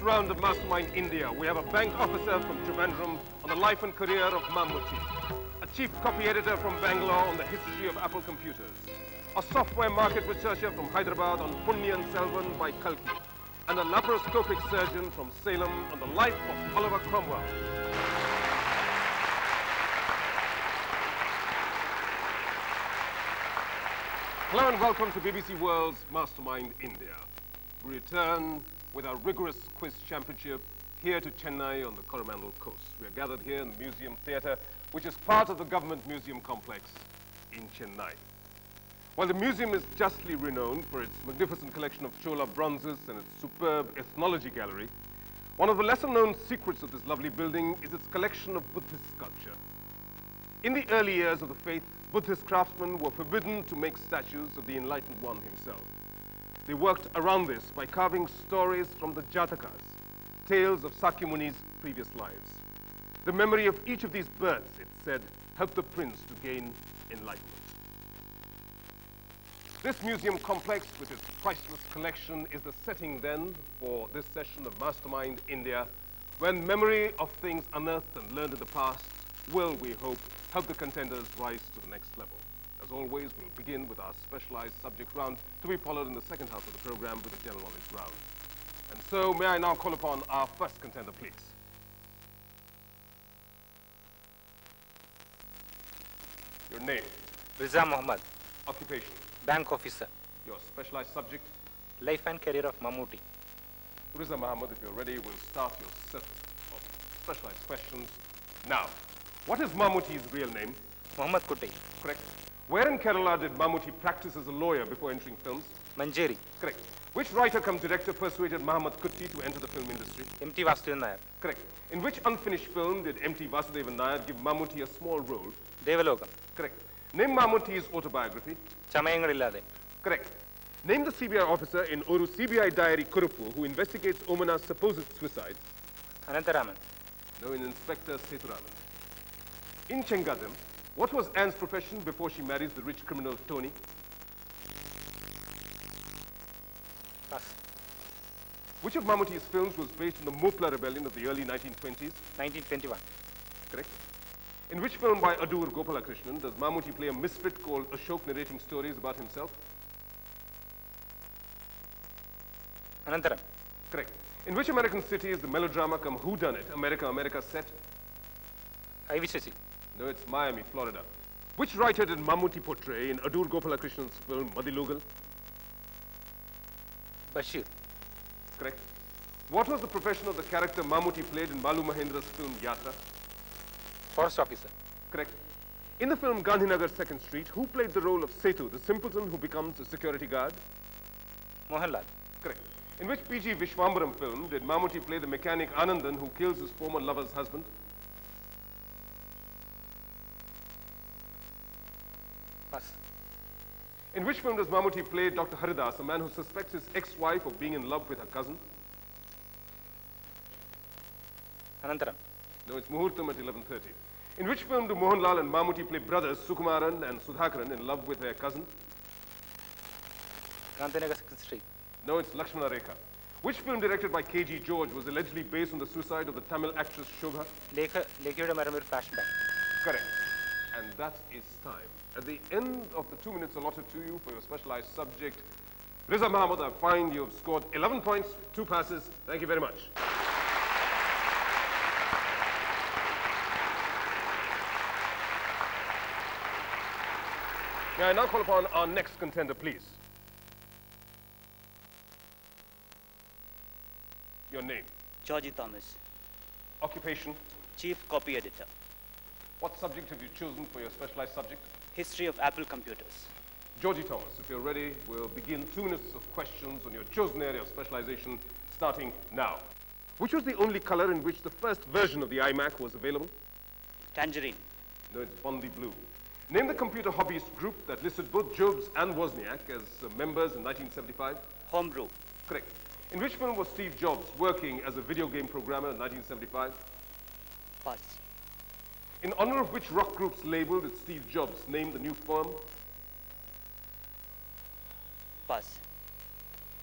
round of Mastermind India, we have a bank officer from Trivandrum on the life and career of Mammootty, a chief copy editor from Bangalore on the history of Apple computers, a software market researcher from Hyderabad on Punniyan Selvan by Kalki, and a laparoscopic surgeon from Salem on the life of Oliver Cromwell. Hello and welcome to BBC World's Mastermind India. We return with our rigorous quiz championship here to Chennai on the Coromandel coast. We are gathered here in the Museum Theatre, which is part of the government museum complex in Chennai. While the museum is justly renowned for its magnificent collection of Chola bronzes and its superb ethnology gallery, one of the lesser-known secrets of this lovely building is its collection of Buddhist sculpture. In the early years of the faith, Buddhist craftsmen were forbidden to make statues of the Enlightened One himself. They worked around this by carving stories from the Jatakas, tales of Sakyamuni's previous lives. The memory of each of these births, it said, helped the prince to gain enlightenment. This museum complex, with its priceless collection, is the setting then for this session of Mastermind India, when memory of things unearthed and learned in the past will, we hope, help the contenders rise to the next level. As always, we'll begin with our specialized subject round, to be followed in the second half of the program with a general knowledge round. And so, may I now call upon our first contender, please. Your name? Riza Muhammad. Occupation? Bank officer. Your specialized subject? Life and career of Mammootty. Riza Muhammad, if you're ready, we'll start your set of specialized questions now. What is Mammootty's real name? Muhammad Kutti. Correct. Where in Kerala did Mammootty practice as a lawyer before entering films? Manjeri. Correct. Which writer cum director persuaded Muhammad Kutti to enter the film industry? M.T. Vasudevan Nair. Correct. In which unfinished film did M.T. Vasudevan Nair give Mammootty a small role? Devalokam. Correct. Name Mammootty's autobiography. Chamayangalillade. Correct. Name the CBI officer in Oru CBI diary Kurupu who investigates Omana's supposed suicide. Anantaraman. No, in Inspector Seturaman. In Chengadam, what was Anne's profession before she marries the rich criminal Tony? Pass. Which of Mammootty's films was based on the Mopla rebellion of the early 1920s? 1921. Correct. In which film by Adur Gopalakrishnan does Mammootty play a misfit called Ashok narrating stories about himself? Anantaram. Correct. In which American city is the melodrama come whodunit, America, America set? IVCC. No, it's Miami, Florida. Which writer did Mammootty portray in Adur Gopalakrishnan's film Madilogal? Bashir. Correct. What was the profession of the character Mammootty played in Malu Mahendra's film Yatra? Forest officer. Correct. In the film Gandhinagar 2nd Street, who played the role of Setu, the simpleton who becomes a security guard? Mohanlal. Correct. In which P.G. Vishwambaram film did Mammootty play the mechanic Anandan who kills his former lover's husband? Pass. In which film does Mammootty play Dr. Haridas, a man who suspects his ex-wife of being in love with her cousin? Anantaram. No, it's Muhurtam at 11:30. In which film do Mohanlal and Mammootty play brothers Sukumaran and Sudhakaran in love with their cousin? Gandhinagar 2nd Street. No, it's Lakshmana Rekha. Which film directed by K.G. George was allegedly based on the suicide of the Tamil actress Shobha? Lekiyude Maramir flashback. Correct. And that is time. At the end of the 2 minutes allotted to you for your specialized subject, Riza Muhammad, I find you have scored 11 points, 2 passes. Thank you very much. May I now call upon our next contender, please. Your name? Georgie Thomas. Occupation? Chief Copy Editor. What subject have you chosen for your specialized subject? History of Apple computers. Georgie Thomas, if you're ready, we'll begin 2 minutes of questions on your chosen area of specialization, starting now. Which was the only color in which the first version of the iMac was available? Tangerine. No, it's Bondi Blue. Name the computer hobbyist group that listed both Jobs and Wozniak as members in 1975. Homebrew. Correct. In which film was Steve Jobs working as a video game programmer in 1975? Pass. In honor of which rock group's label did Steve Jobs name the new firm? Pass.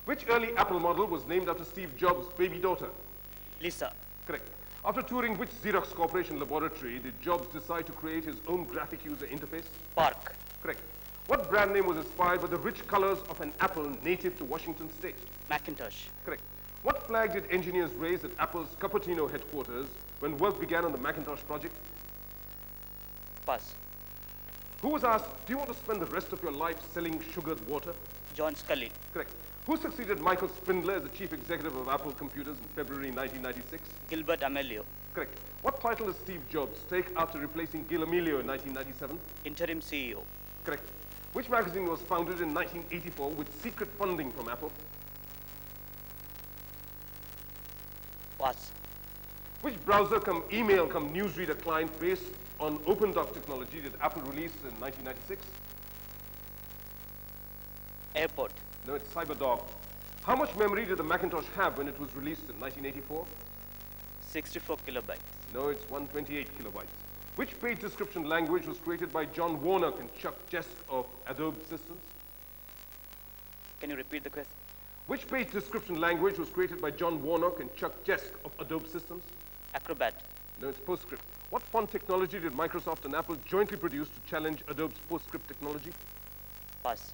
Which early Apple model was named after Steve Jobs' baby daughter? Lisa. Correct. After touring which Xerox Corporation laboratory did Jobs decide to create his own graphic user interface? Park. Correct. What brand name was inspired by the rich colors of an apple native to Washington state? Macintosh. Correct. What flag did engineers raise at Apple's Cupertino headquarters when work began on the Macintosh project? Pass. Who was asked, do you want to spend the rest of your life selling sugared water? John Scully. Correct. Who succeeded Michael Spindler as the chief executive of Apple Computers in February 1996? Gilbert Amelio. Correct. What title does Steve Jobs take after replacing Gil Amelio in 1997? Interim CEO. Correct. Which magazine was founded in 1984 with secret funding from Apple? Pass. Which browser come email come newsreader client based on OpenDoc technology did Apple release in 1996? Airport. No, it's CyberDog. How much memory did the Macintosh have when it was released in 1984? 64 kilobytes. No, it's 128 kilobytes. Which page description language was created by John Warnock and Chuck Jesk of Adobe Systems? Can you repeat the question? Which page description language was created by John Warnock and Chuck Jesk of Adobe Systems? Acrobat. No, it's PostScript. What font technology did Microsoft and Apple jointly produce to challenge Adobe's PostScript technology? Pass.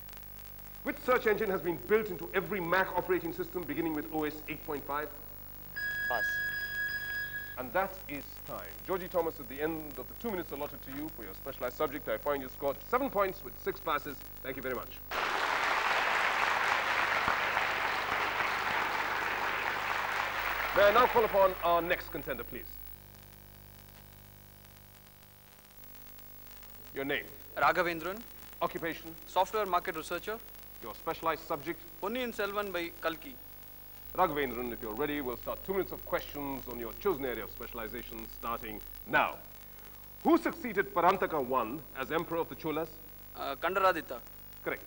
Which search engine has been built into every Mac operating system beginning with OS 8.5? Pass. And that is time. Georgie Thomas, at the end of the 2 minutes allotted to you for your specialized subject, I find you scored 7 points with 6 passes. Thank you very much. May I now call upon our next contender, please? Your name, Raghavendran, occupation, software market researcher, your specialized subject. Ponniyin Selvan by Kalki. Raghavendran, if you're ready, we'll start 2 minutes of questions on your chosen area of specialization starting now. Who succeeded Parantaka I as emperor of the Cholas? Kandaradita, Correct.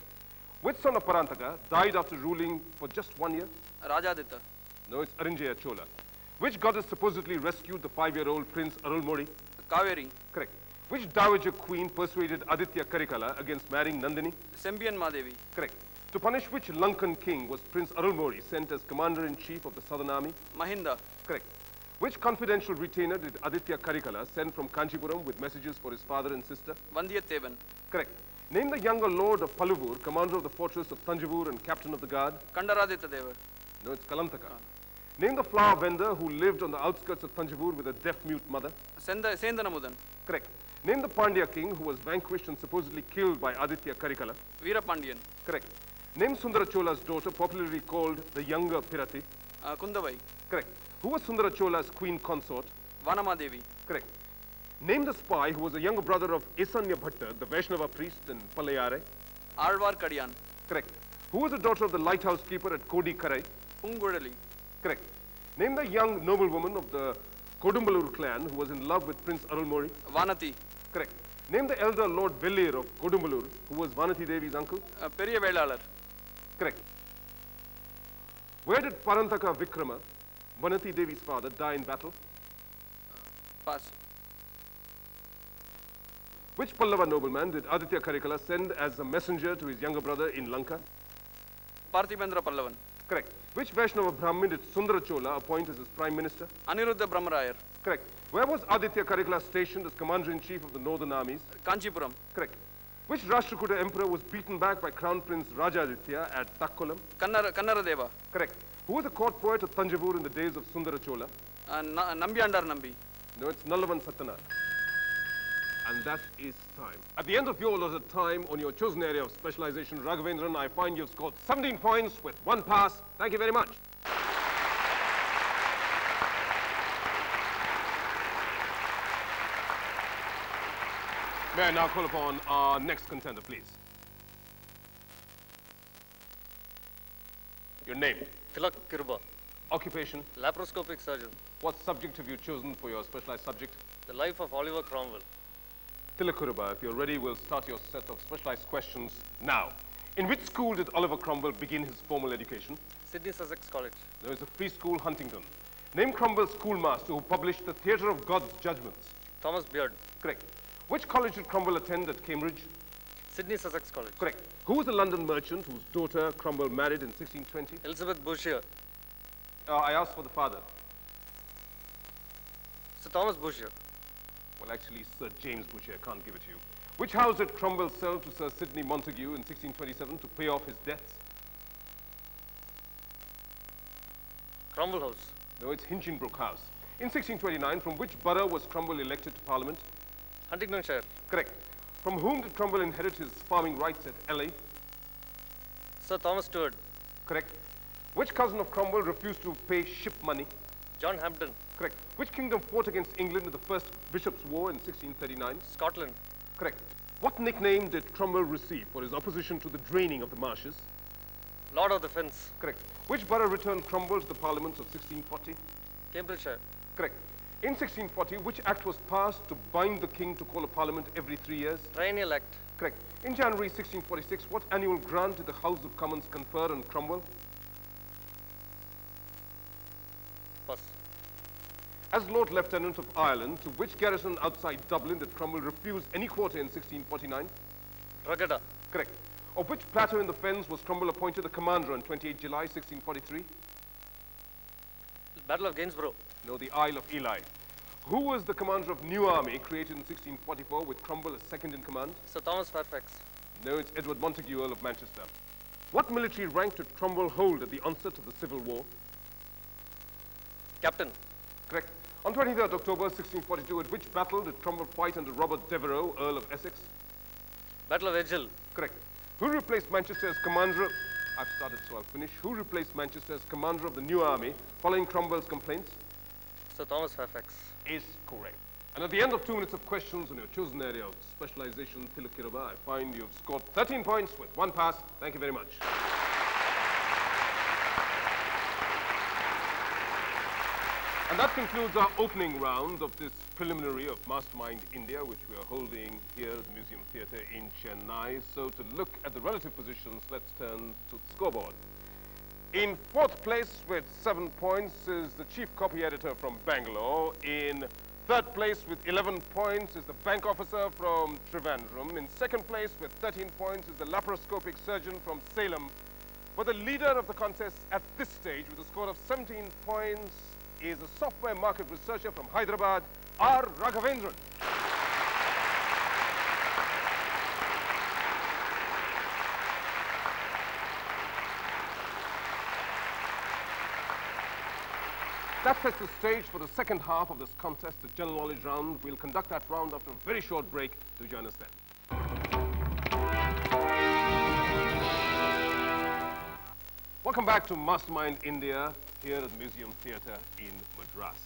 Which son of Parantaka died after ruling for just 1 year? Rajadita, No, it's Arinjaya Chola. Which goddess supposedly rescued the 5-year-old Prince Arulmozhi? Kaveri, Correct. Which dowager queen persuaded Aditya Karikala against marrying Nandini? Sembian Madevi, Correct. To punish which Lankan king was Prince Arulmozhi sent as commander-in-chief of the southern army? Mahinda, Correct. Which confidential retainer did Aditya Karikala send from Kanchipuram with messages for his father and sister? Vandiyathevan, Correct. Name the younger lord of Paluvur, commander of the fortress of Tanjavur and captain of the guard? Kandaradita Deva, No, it's Kalantaka. Name the flower vendor who lived on the outskirts of Tanjavur with a deaf-mute mother? Sendanamudan, Correct. Name the Pandya king who was vanquished and supposedly killed by Aditya Karikala? Veerapandiyan, Correct. Name Sundara Chola's daughter, popularly called the younger Pirati? Kundavai, Correct. Who was Sundara Chola's queen consort? Vanamadevi, Correct. Name the spy who was a younger brother of Esanya Bhatta, the Vaishnava priest in Palayare? Alvar Kadiyan, Correct. Who was the daughter of the lighthouse keeper at Kodi Karai? Pungudali, Correct. Name the young noblewoman of the Kodumbalur clan who was in love with Prince Arulmozhi? Vanati, Correct. Name the elder Lord Vellir of Kodumbalur who was Vanati Devi's uncle? Periya Velalar, Correct. Where did Parantaka Vikrama, Vanati Devi's father, die in battle? Pass, Which Pallava nobleman did Aditya Karikala send as a messenger to his younger brother in Lanka? Parthibendra Pallavan, Correct. Which Vaishnava Brahmin did Sundara Chola appoint as his prime minister? Aniruddha Brahmarayar, Correct. Where was Aditya Karikala stationed as commander-in-chief of the northern armies? Kanchipuram, Correct. Which Rashtrakuta emperor was beaten back by Crown Prince Rajaditya at Takkolam? Kannara Deva, Correct. Who was the court poet of Tanjavur in the days of Sundara Chola? Nambiandar Nambi, No, it's Nallavan Sattana. And that is time. At the end of your allotted time on your chosen area of specialization, Raghavendran, I find you've scored 17 points with 1 pass. Thank you very much. May I now call upon our next contender, please? Your name, Thilak Kiruba, occupation, laparoscopic surgeon. what subject have you chosen for your specialized subject? The life of Oliver Cromwell. Thilak Kiruba, if you're ready, we'll start your set of specialized questions now. In which school did Oliver Cromwell begin his formal education? Sydney Sussex College. There is a free school, Huntingdon. Name Cromwell's schoolmaster who published The Theatre of God's Judgments. Thomas Beard. Correct. Which college did Cromwell attend at Cambridge? Sydney Sussex College. Correct. Who was the London merchant whose daughter Cromwell married in 1620? Elizabeth Bourchier. I asked for the father. Sir Thomas Boucher. Well, actually, Sir James Boucher can't give it to you. Which house did Cromwell sell to Sir Sidney Montague in 1627 to pay off his debts? Cromwell House. No, it's Hinchinbrook House. In 1629, from which borough was Cromwell elected to Parliament? Huntingdonshire. Correct. From whom did Cromwell inherit his farming rights at LA? Sir Thomas Stewart. Correct. Which cousin of Cromwell refused to pay ship money? John Hampden. Correct. Which kingdom fought against England in the First Bishops' War in 1639? Scotland. Correct. What nickname did Cromwell receive for his opposition to the draining of the marshes? Lord of the Fens. Correct. Which borough returned Cromwell to the parliaments of 1640? Cambridgeshire. Correct. In 1640, which act was passed to bind the king to call a parliament every 3 years? Triennial Act. Correct. In January 1646, what annual grant did the House of Commons confer on Cromwell? Pass. As Lord Lieutenant of Ireland, to which garrison outside Dublin did Cromwell refuse any quarter in 1649? Drogheda. Correct. Of which plateau in the Fens was Cromwell appointed the commander on 28 July 1643? Battle of Gainsborough. No, the Isle of Ely. Who was the commander of New Army created in 1644 with Cromwell as second in command? Sir Thomas Fairfax. No, it's Edward Montague, Earl of Manchester. What military rank did Cromwell hold at the onset of the Civil War? Captain. Correct. On 23rd October 1642, at which battle did Cromwell fight under Robert Devereux, Earl of Essex? Battle of Edgehill. Correct. Who replaced Manchester as commander of... I've started, so I'll finish. Who replaced Manchester as commander of the New Army following Cromwell's complaints? Sir Thomas Fairfax. Is correct. And at the end of 2 minutes of questions on your chosen area of specialization, Thilak Kiruba, I find you've scored 13 points with 1 pass. Thank you very much. And that concludes our opening round of this preliminary of Mastermind India, which we are holding here at the Museum Theatre in Chennai. So to look at the relative positions, let's turn to the scoreboard. In 4th place with 7 points is the chief copy editor from Bangalore. In 3rd place with 11 points is the bank officer from Trivandrum. In 2nd place with 13 points is the laparoscopic surgeon from Salem. But the leader of the contest at this stage with a score of 17 points is a software market researcher from Hyderabad, R. Raghavendran. That sets the stage for the second half of this contest, the general knowledge round. We'll conduct that round after a very short break. Do join us then. Welcome back to Mastermind India here at the Museum Theatre in Madras.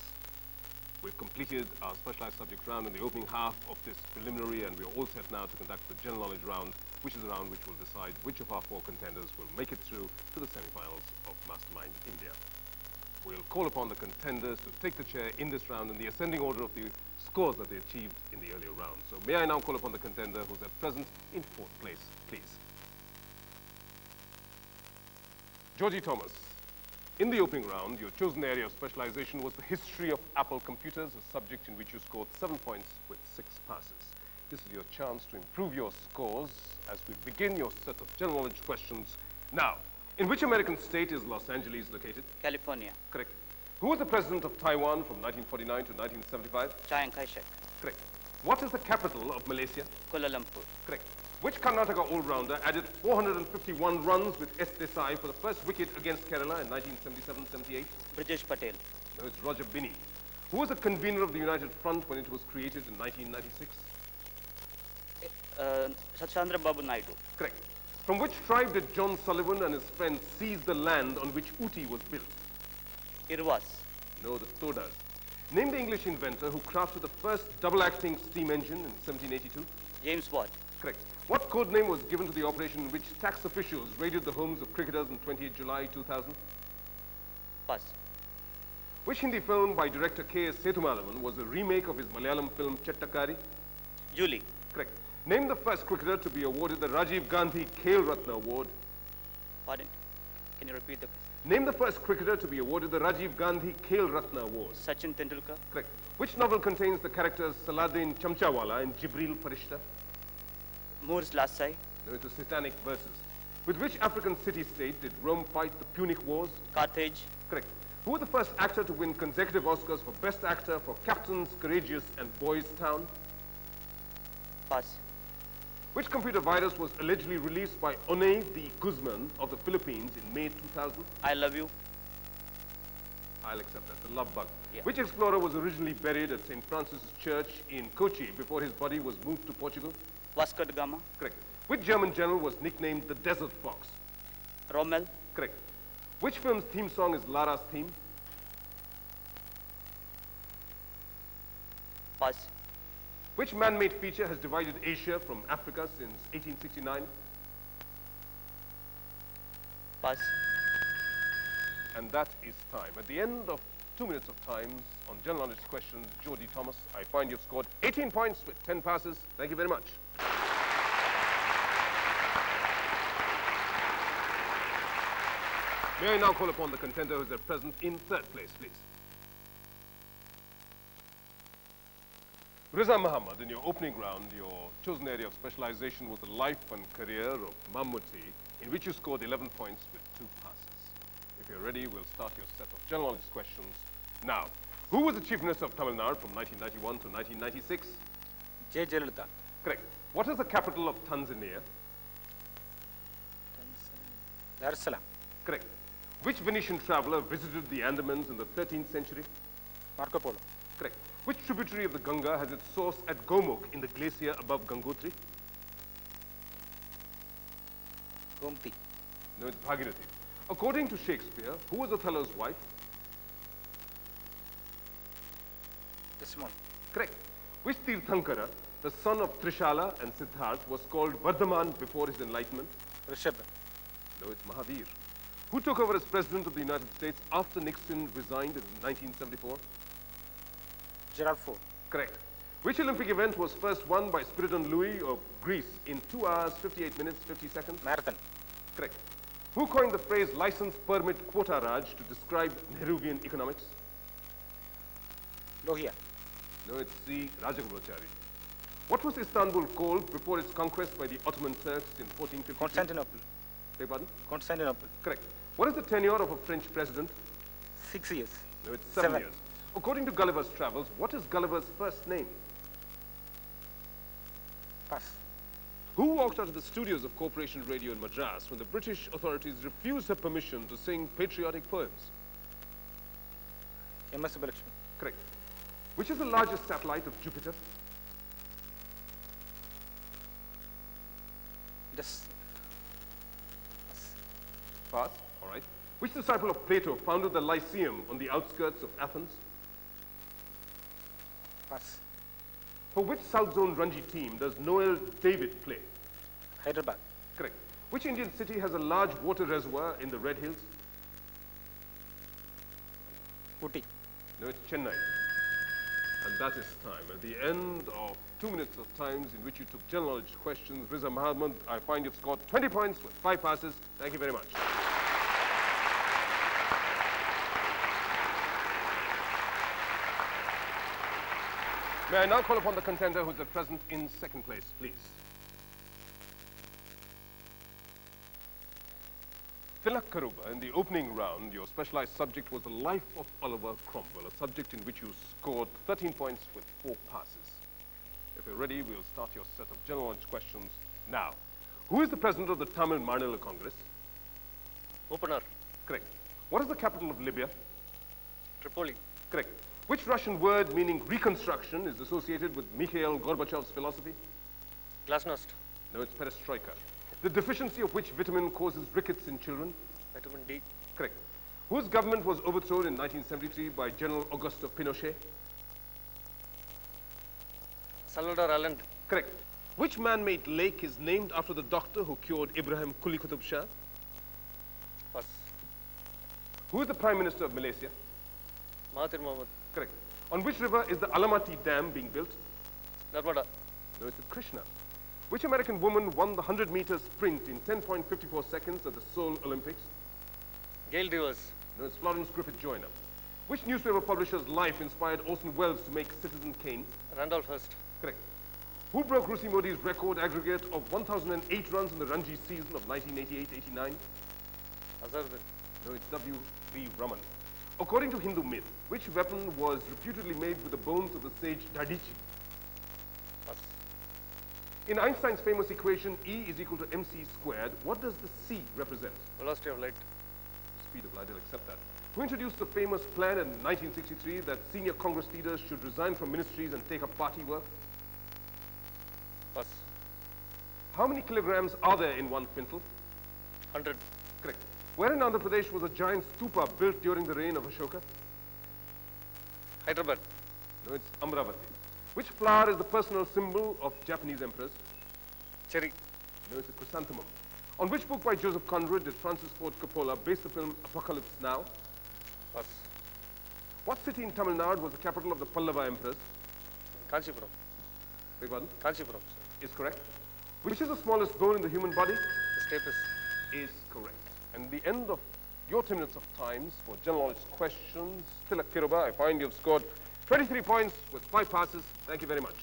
We've completed our specialized subject round in the opening half of this preliminary, and we're all set now to conduct the general knowledge round, which is the round which will decide which of our 4 contenders will make it through to the semifinals of Mastermind India. We'll call upon the contenders to take the chair in this round in the ascending order of the scores that they achieved in the earlier round. So may I now call upon the contender who's at present in 4th place, please. Georgie Thomas. In the opening round, your chosen area of specialization was the history of Apple computers, a subject in which you scored 7 points with 6 passes. This is your chance to improve your scores as we begin your set of general knowledge questions now. In which American state is Los Angeles located? California. Correct. Who was the president of Taiwan from 1949 to 1975? Chiang Kai-shek. Correct. What is the capital of Malaysia? Kuala Lumpur. Correct. Which Karnataka all-rounder added 451 runs with S. Desai for the first wicket against Kerala in 1977-78? Brijesh Patel. No, it's Roger Binney. Who was the convener of the United Front when it was created in 1996? Chandra Babu Naidu. Correct. From which tribe did John Sullivan and his friends seize the land on which Ooty was built? Irwas. No, the Todas. Name the English inventor who crafted the first double-acting steam engine in 1782? James Watt. Correct. What code name was given to the operation in which tax officials raided the homes of cricketers on 28 July 2000? Pass. Which Hindi film by director K.S. Sethumadhavan was a remake of his Malayalam film Chettakari? Julie. Correct. Name the first cricketer to be awarded the Rajiv Gandhi Khel Ratna Award. Pardon? Can you repeat the question? Name the first cricketer to be awarded the Rajiv Gandhi Khel Ratna Award. Sachin Tendulkar. Correct. Which novel contains the characters Saladdin Chamchawala and Jibril Farishta? Moore's Last Sigh. No, it's the Satanic Verses. With which African city-state did Rome fight the Punic Wars? Carthage. Correct. Who was the first actor to win consecutive Oscars for Best Actor for Captains Courageous and Boys Town? Pass. Which computer virus was allegedly released by Onay de Guzman of the Philippines in May 2000? I love you. I'll accept that, the love bug. Yeah. Which explorer was originally buried at St. Francis Church in Kochi before his body was moved to Portugal? Vasco da Gama. Correct. Which German general was nicknamed the Desert Fox? Rommel. Correct. Which film's theme song is Lara's theme? Pass. Which man-made feature has divided Asia from Africa since 1869? Pass. And that is time. At the end of 2 minutes of times on general knowledge questions, Jody Thomas, I find you've scored 18 points with 10 passes. Thank you very much. May I now call upon the contender who is at present in third place, please. Riza Muhammad, in your opening round, your chosen area of specialization was the life and career of Mammootty, in which you scored 11 points with 2 passes. If you're ready, we'll start your set of general knowledge questions now. Who was the Chief Minister of Tamil Nadu from 1991 to 1996? J. Jayalalitha. Correct. What is the capital of Tanzania? Dar es Salaam. Correct. Which Venetian traveler visited the Andamans in the 13th century? Marco Polo. Correct. Which tributary of the Ganga has its source at Gomukh in the glacier above Gangotri? Gomti. No, it's Bhagirathi. According to Shakespeare, who was Othello's wife? Desmond. Correct. Which Tirthankara, the son of Trishala and Siddharth, was called Vardhaman before his enlightenment? Rishabh. No, it's Mahavir. Who took over as President of the United States after Nixon resigned in 1974? Gerald Ford. Correct. Which Olympic event was first won by Spiridon Louis of Greece in 2 hours, 58 minutes, 50 seconds? Marathon. Correct. Who coined the phrase license, permit, quota Raj to describe Nehruvian economics? Lohia. No, it's C. Rajagopachaari. What was Istanbul called before its conquest by the Ottoman Turks in 1453? Constantinople. Beg pardon? Constantinople. Correct. What is the tenure of a French president? 6 years. No, it's 7 7. years. According to Gulliver's Travels, what is Gulliver's first name? Pass. Who walked out of the studios of Corporation Radio in Madras when the British authorities refused her permission to sing patriotic poems? M.S. Subbulakshmi. Correct. Which is the largest satellite of Jupiter? Yes. Pass. All right. Which disciple of Plato founded the Lyceum on the outskirts of Athens? Pass. For which South Zone Ranji team does Noel David play? Hyderabad. Correct. Which Indian city has a large water reservoir in the Red Hills? Uti. No, it's Chennai. And that is time. At the end of 2 minutes of times in which you took general knowledge questions, Riza Muhammad, I find you've scored 20 points with 5 passes. Thank you very much. May I now call upon the contender who's at present in second place, please. Thilak Kiruba, in the opening round, your specialized subject was the life of Oliver Cromwell, a subject in which you scored 13 points with 4 passes. If you're ready, we'll start your set of general knowledge questions now. Who is the president of the Tamil Manila Congress? Opener. Correct. What is the capital of Libya? Tripoli. Correct. Which Russian word meaning reconstruction is associated with Mikhail Gorbachev's philosophy? Glasnost. No, it's perestroika. The deficiency of which vitamin causes rickets in children? Vitamin D. Correct. Whose government was overthrown in 1973 by General Augusto Pinochet? Salvador Allende. Correct. Which man-made lake is named after the doctor who cured Ibrahim Kuli Qutub Shah? Pass. Who is the Prime Minister of Malaysia? Mahathir Mohamad. Correct. On which river is the Alamati Dam being built? Narmada. No, it's Krishna. Which American woman won the 100-meter sprint in 10.54 seconds at the Seoul Olympics? Gail Devers. No, it's Florence Griffith Joyner. Which newspaper publisher's life inspired Orson Welles to make Citizen Kane? Randolph Hearst. Correct. Who broke Rusi Modi's record aggregate of 1,008 runs in the Ranji season of 1988-89? Azharuddin. No, it's W.V. Raman. According to Hindu myth, which weapon was reputedly made with the bones of the sage Dadichi? Pass. In Einstein's famous equation E is equal to mc squared, what does the C represent? Velocity of light. Speed of light, I'll accept that. Who introduced the famous plan in 1963 that senior Congress leaders should resign from ministries and take up party work? Pass. How many kilograms are there in 1 quintal? 100. Correct. Where in Andhra Pradesh was a giant stupa built during the reign of Ashoka? Hyderabad. No, it's Amravati. Which flower is the personal symbol of Japanese emperors? Cherry. No, it's a chrysanthemum. On which book by Joseph Conrad did Francis Ford Coppola base the film Apocalypse Now? Pass. What city in Tamil Nadu was the capital of the Pallava emperors? Kanchipuram. Beg pardon? Kanchipuram, sir. Is correct. Which is the smallest bone in the human body? The stapes. Is correct. And the end of your 10 minutes of times for general knowledge questions. Thilak Kiruba, I find you've scored 23 points with 5 passes. Thank you very much.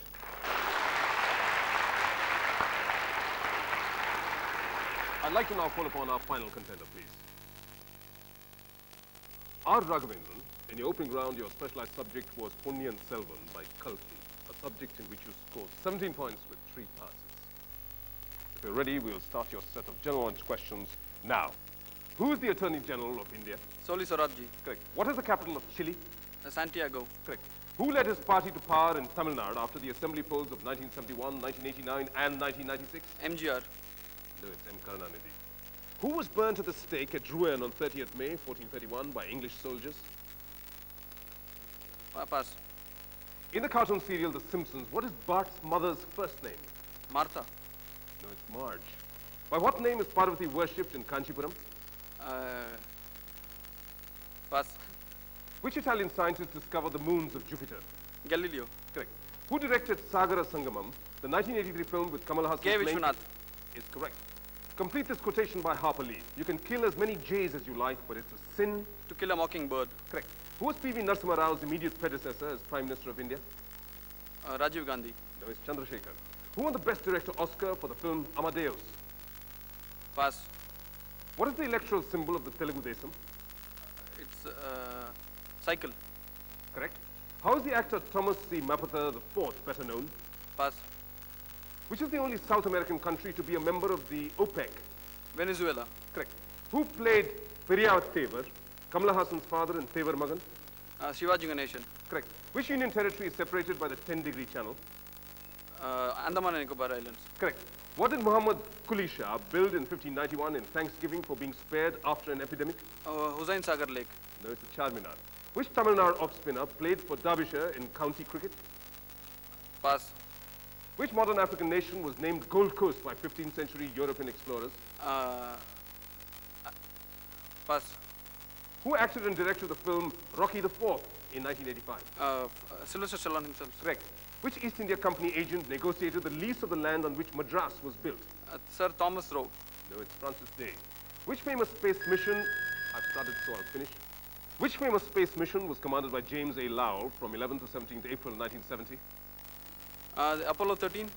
I'd like to now call upon our final contender, please. R. Raghavendran, in your opening round, your specialized subject was Punniyan Selvan by Kalki, a subject in which you scored 17 points with 3 passes. If you're ready, we'll start your set of general knowledge questions now. Who is the Attorney General of India? Soli Sorabji. Correct. What is the capital of Chile? Santiago. Correct. Who led his party to power in Tamil Nadu after the assembly polls of 1971, 1989, and 1996? MGR. No, it's M. Karunanidhi. Who was burnt at the stake at Rouen on 30th May, 1431 by English soldiers? Pass. In the cartoon serial The Simpsons, what is Bart's mother's first name? Martha. No, it's Marge. By what name is Parvati worshipped in Kanchipuram? Pass. Which Italian scientist discovered the moons of Jupiter? Galileo. Correct. Who directed Sagara Sangamam, the 1983 film with Kamal Hassan? K. Vishwanath. Is correct. Complete this quotation by Harper Lee. You can kill as many jays as you like, but it's a sin. To kill a mockingbird. Correct. Who was P.V. Narasimha Rao's immediate predecessor as Prime Minister of India? Rajiv Gandhi. No, it's Chandrasekhar. Who won the Best Director Oscar for the film Amadeus? Pass. What is the electoral symbol of the Telugu Desam? It's cycle. Correct. How is the actor Thomas C. Mapother IV better known? Pass. Which is the only South American country to be a member of the OPEC? Venezuela. Correct. Who played Periyar Thevar, Kamala Hassan's father and Thevar Magan? Shivaji Ganeshan. Correct. Which Union territory is separated by the 10-degree channel? Andaman and Nicobar Islands. Correct. What did Muhammad Quli Shah build in 1591 in thanksgiving for being spared after an epidemic? Hussain Sagar Lake. No, it's the Charminar. Which Tamil Nadu off-spinner played for Derbyshire in county cricket? Pass. Which modern African nation was named Gold Coast by 15th century European explorers? Pass. Who acted and directed the film Rocky IV in 1985? Sylvester Stallone himself. Correct. Which East India Company agent negotiated the lease of the land on which Madras was built? Sir Thomas Rowe. No, it's Francis Day. Which famous space mission, I've started so I'll finish. Which famous space mission was commanded by James A. Lowell from 11th to 17th April 1970? The Apollo 13.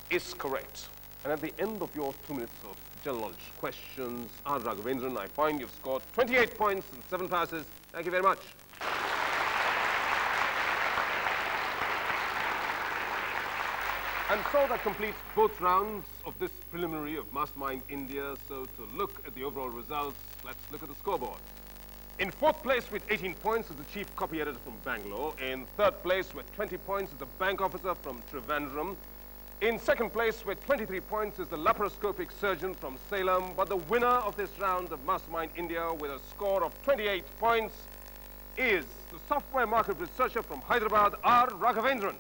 Is correct. And at the end of your 2 minutes of general knowledge questions, R. Raghavendran, I find you've scored 28 points and 7 passes. Thank you very much. And so that completes both rounds of this preliminary of Mastermind India. So to look at the overall results, let's look at the scoreboard. In 4th place with 18 points is the chief copy editor from Bangalore. In 3rd place with 20 points is the bank officer from Trivandrum. In 2nd place with 23 points is the laparoscopic surgeon from Salem. But the winner of this round of Mastermind India with a score of 28 points is the software market researcher from Hyderabad, R. Raghavendran.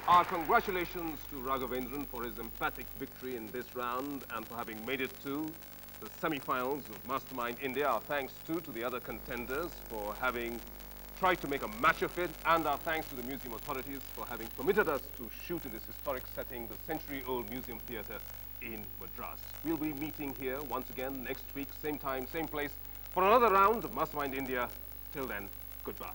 Our congratulations to Raghavendran for his emphatic victory in this round and for having made it to the semi-finals of Mastermind India. Our thanks too to the other contenders for having tried to make a match of it, and our thanks to the museum authorities for having permitted us to shoot in this historic setting, the century-old museum theatre in Madras. We'll be meeting here once again next week, same time, same place, for another round of Mastermind India. Till then, goodbye.